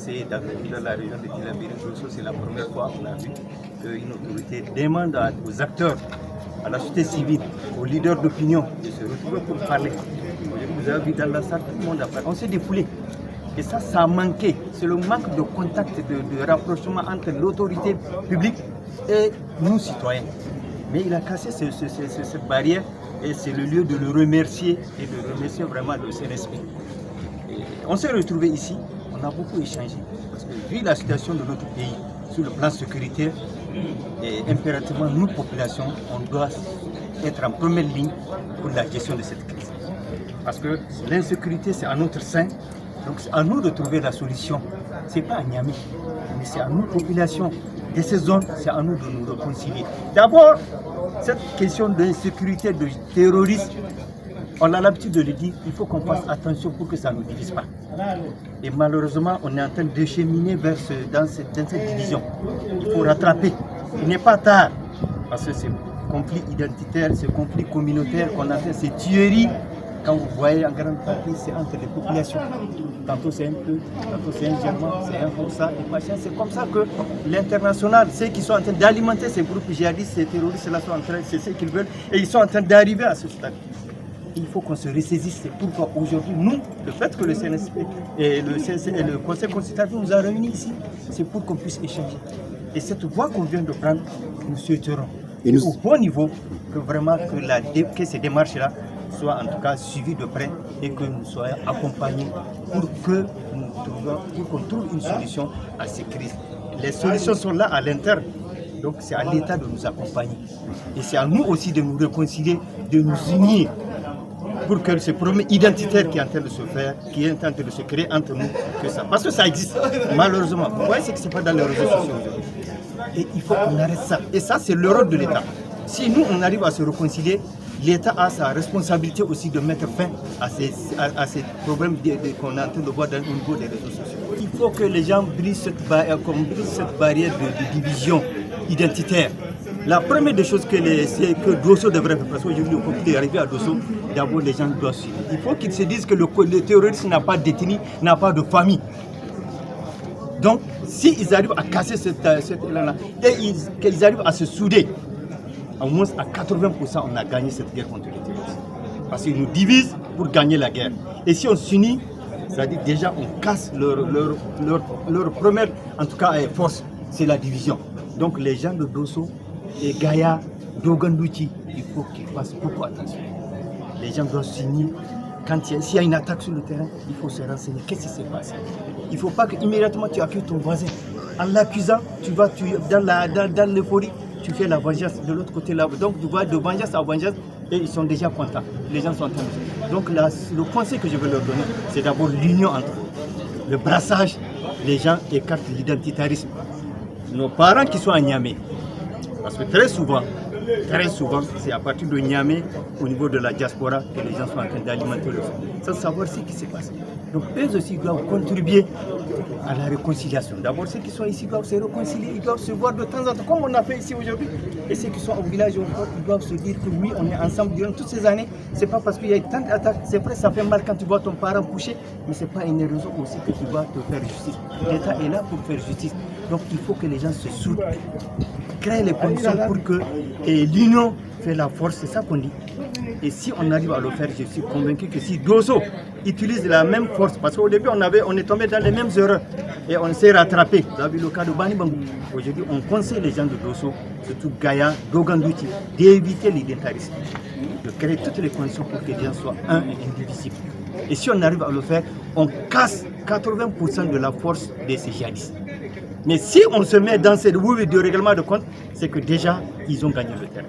passé dans la région de Tillabéri, c'est la première fois qu'on a vu qu'une autorité demande aux acteurs, à la société civile, aux leaders d'opinion de se retrouver pour parler. Vous avez vu dans la salle, tout le monde a parlé. On s'est défoulé. Et ça a manqué. C'est le manque de contact, de rapprochement entre l'autorité publique et nous, citoyens. Mais il a cassé cette barrière et c'est le lieu de le remercier et de remercier vraiment le CNSP. On s'est retrouvés ici, on a beaucoup échangé. Parce que vu la situation de notre pays sur le plan sécuritaire, et impérativement, nous, population, on doit être en première ligne pour la gestion de cette crise. Parce que l'insécurité, c'est à notre sein, donc c'est à nous de trouver la solution. Ce n'est pas à Niamey, mais c'est à nous, population de ces zones, c'est à nous de nous réconcilier. D'abord, cette question d'insécurité, de terrorisme, on a l'habitude de le dire, il faut qu'on fasse attention pour que ça ne nous divise pas. Et malheureusement, on est en train de cheminer dans cette division. Il faut rattraper. Il n'est pas tard, parce que ces conflits identitaires, ces conflits communautaires qu'on a fait, ces tueries, quand vous voyez en grande partie, c'est entre les populations. Tantôt c'est un peu, tantôt c'est un Germain, c'est un Hausa, et machin. C'est comme ça que l'international, ceux qui sont en train d'alimenter ces groupes djihadistes, ces terroristes-là sont en train, c'est ce qu'ils veulent, et ils sont en train d'arriver à ce stade. Il faut qu'on se ressaisisse. C'est pourquoi aujourd'hui, nous, le fait que le CNSP et le Conseil constitutionnel nous a réunis ici, c'est pour qu'on puisse échanger. Et cette voie qu'on vient de prendre, nous souhaiterons au bon niveau que vraiment que ces démarches-là soient en tout cas suivies de près et que nous soyons accompagnés pour qu'on trouve une solution à ces crises. Les solutions sont là à l'interne. Donc c'est à l'État de nous accompagner. Et c'est à nous aussi de nous réconcilier, de nous unir pour que ce problème identitaire qui est en train de se faire, qui est en train de se créer entre nous, que ça. Parce que ça existe, malheureusement. Vous voyez ce qui se passe dans les réseaux sociaux aujourd'hui. Et il faut qu'on arrête ça. Et ça, c'est le rôle de l'État. Si nous, on arrive à se réconcilier, l'État a sa responsabilité aussi de mettre fin à ces problèmes qu'on est en train de voir au niveau des réseaux sociaux. Il faut que les gens brisent cette barrière de division identitaire. La première des choses c'est que Dosso devrait faire, parce qu'aujourd'hui, le conflit est arrivé à Dosso, d'abord les gens doivent suivre. Il faut qu'ils se disent que le terroriste n'a pas d'ethnie, n'a pas de famille. Donc, s'ils arrivent à casser cet élan-là et qu'ils arrivent à se souder, au moins à 80%, on a gagné cette guerre contre les terroristes. Parce qu'ils nous divisent pour gagner la guerre. Et si on s'unit, c'est-à-dire déjà on casse leur première, en tout cas, force, c'est la division. Donc les gens de Dosso et Gaïa, Dogandouchi, il faut qu'ils fassent beaucoup attention. Les gens doivent s'unir. S'il y a une attaque sur le terrain, il faut se renseigner. Qu'est-ce qui s'est passé? Il ne faut pas qu'immédiatement tu accuses ton voisin. En l'accusant, dans l'euphorie, tu fais la vengeance de l'autre côté là. Donc tu vois de vengeance à vengeance et ils sont déjà contents. Les gens sont en train de... Donc le conseil que je veux leur donner, c'est d'abord l'union entre eux. Le brassage, les gens écartent l'identitarisme. Nos parents qui sont à Niamey, parce que très souvent, c'est à partir de Niamey, au niveau de la diaspora, que les gens sont en train d'alimenter le feu, sans savoir ce qui s'est passé. Donc eux aussi doivent contribuer à la réconciliation. D'abord, ceux qui sont ici doivent se réconcilier, ils doivent se voir de temps en temps, comme on a fait ici aujourd'hui. Et ceux qui sont au village, ils doivent se dire que oui, on est ensemble durant toutes ces années. C'est pas parce qu'il y a eu tant d'attaques, c'est vrai, ça fait mal quand tu vois ton parent couché, mais c'est pas une raison aussi que tu vas te faire justice. L'État est là pour faire justice. Donc il faut que les gens se soudent, créer les conditions pour que l'union fait la force, c'est ça qu'on dit. Et si on arrive à le faire, je suis convaincu que si Dosso utilise la même force, parce qu'au début on est tombé dans les mêmes erreurs et on s'est rattrapé. Vous avez vu le cas de Bani Bangou. Aujourd'hui, on conseille les gens de Dosso, surtout Gaïa, Dogandouchi, d'éviter l'identitarisme, de créer toutes les conditions pour que les gens soient un et indivisibles. Et si on arrive à le faire, on casse 80% de la force de ces djihadistes. Mais si on se met dans cette bouée de règlement de compte, c'est que déjà, ils ont gagné le terrain.